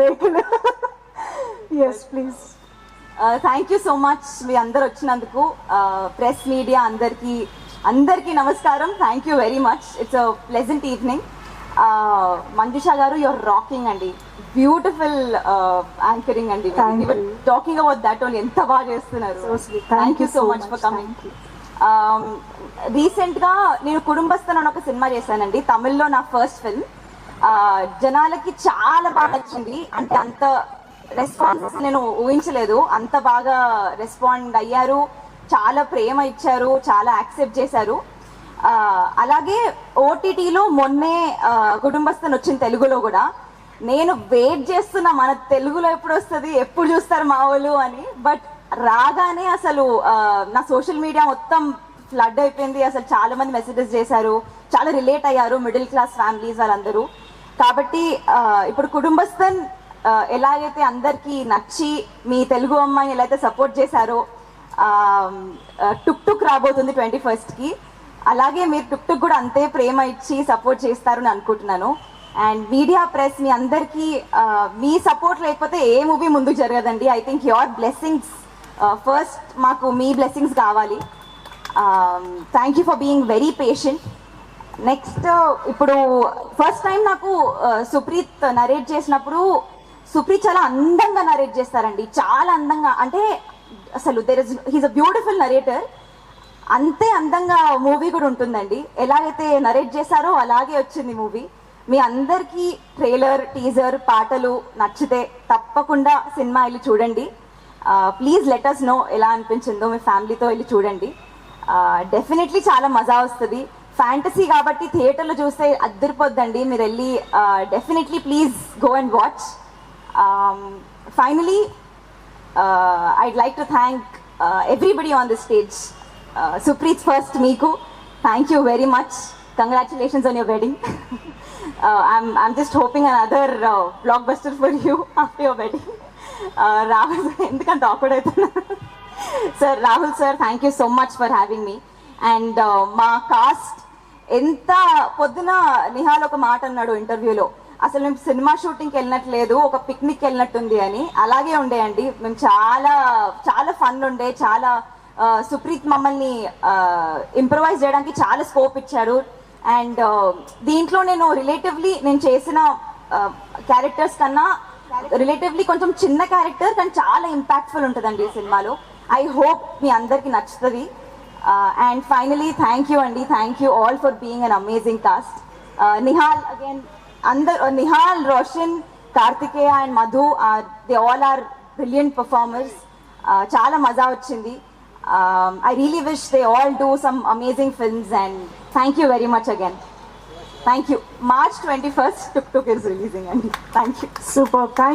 Vehicle. Yes please. Thank you so much మీ అందరు వచ్చినందుకు. ప్రెస్ మీడియా అందరికీ నమస్కారం. Thank you very much. It's a pleasant evening. Manjusha గారు, యువర్ రాకింగ్ అండి. బ్యూటిఫుల్ యాంకరింగ్ అండి. టాకింగ్ అబౌట్ దట్ ఓన్లీ, ఎంత బాగా చేస్తున్నారు. Thank you so much for coming. రీసెంట్గా నేను కుటుంబస్థన్ అని ఒక సినిమా చేశానండి, తమిళ్లో నా ఫస్ట్ ఫిల్మ్. జనాలకి చాలా బాగా నచ్చింది. అంటే అంత రెస్పాన్స్ నేను ఊహించలేదు. అంత బాగా రెస్పాండ్ అయ్యారు, చాలా ప్రేమ ఇచ్చారు, చాలా యాక్సెప్ట్ చేశారు. అలాగే ఓటీటీలో మొన్నే కుటుంబస్థన్ వచ్చింది తెలుగులో కూడా. నేను వెయిట్ చేస్తున్నా మన తెలుగులో ఎప్పుడు వస్తుంది, ఎప్పుడు చూస్తారు మా వాళ్ళు అని. బట్ రాగానే అసలు నా సోషల్ మీడియా మొత్తం ఫ్లడ్ అయిపోయింది. అసలు చాలా మంది మెసేజెస్ చేశారు, చాలా రిలేట్ అయ్యారు, మిడిల్ క్లాస్ ఫ్యామిలీస్ వాళ్ళందరూ. కాబట్టి ఇప్పుడు కుటుంబస్థన్ ఎలాగైతే అందరికీ నచ్చి మీ తెలుగు అమ్మాయిని ఎలా అయితే సపోర్ట్ చేశారో, టుక్ రాబోతుంది 21st, అలాగే మీరు టుక్ కూడా అంతే ప్రేమ ఇచ్చి సపోర్ట్ చేస్తారని అనుకుంటున్నాను. అండ్ మీడియా, ప్రెస్, మీ అందరికీ మీ సపోర్ట్ లేకపోతే ఏ మూవీ ముందుకు జరగదండి. I think your blessings first, మాకు మీ బ్లెస్సింగ్స్ కావాలి. Thank you for being very patient. Next, ఇప్పుడు ఫస్ట్ టైం నాకు సుప్రీత్ నరేట్ చేసినప్పుడు, సుప్రీత్ చాలా అందంగా నరేట్ చేస్తారండి, చాలా అందంగా. అంటే అసలు హీస్ అ బ్యూటిఫుల్ నరేటర్. అంతే అందంగా మూవీ కూడా ఉంటుందండి. ఎలాగైతే నరేట్ చేశారో అలాగే వచ్చింది మూవీ. మీ అందరికీ ట్రైలర్, టీజర్, పాటలు నచ్చితే తప్పకుండా సినిమా వెళ్ళి చూడండి. ప్లీజ్ లెట్ అస్ నో ఎలా అనిపించిందో. మీ ఫ్యామిలీతో వెళ్ళి చూడండి. డెఫినెట్లీ చాలా మజా వస్తుంది. ఫ్యాంటసీ కాబట్టి థియేటర్లో చూస్తే అద్దరిపోద్దండి. మీరు వెళ్ళి definitely please go and watch. Finally I'd like to thank everybody on the stage. Supreeth, first మీకు thank you very much. Congratulations on your wedding. I'm just hoping another blockbuster for you after your wedding. Rahul, ఎందుకంటే awkward అవుతున్నా. Sir, Rahul sir, thank you so much for having me. And మా cost, ఎంత పొద్దున నిహాల్ ఒక మాట అన్నాడు ఇంటర్వ్యూలో, అసలు మేము సినిమా షూటింగ్కి వెళ్ళినట్లేదు, ఒక పిక్నిక్ వెళ్ళినట్టుంది అని. అలాగే ఉండేయండి. మేము చాలా చాలా ఫన్ ఉండే, చాలా సుప్రీత్ మమ్మల్ని ఇంప్రవైజ్ చేయడానికి చాలా స్కోప్ ఇచ్చారు. అండ్ దీంట్లో నేను చేసిన క్యారెక్టర్స్ కన్నా రిలేటివ్లీ కొంచెం చిన్న క్యారెక్టర్, కానీ చాలా ఇంపాక్ట్ఫుల్ ఉంటుందండి ఈ సినిమాలో. ఐ హోప్ మీ అందరికీ నచ్చుతుంది. అండ్ ఫైనలీ థ్యాంక్ యూ అండి, thank you all for being an amazing cast. Nihal, again Nihal, Roshan, Karthikeya and Madhu, they all are brilliant performers. చాలా మజా వచ్చింది. I really wish they all do some amazing films, and thank you very much again. Thank you. March 21st, Tuk is releasing, and thank you. Super. Thank you.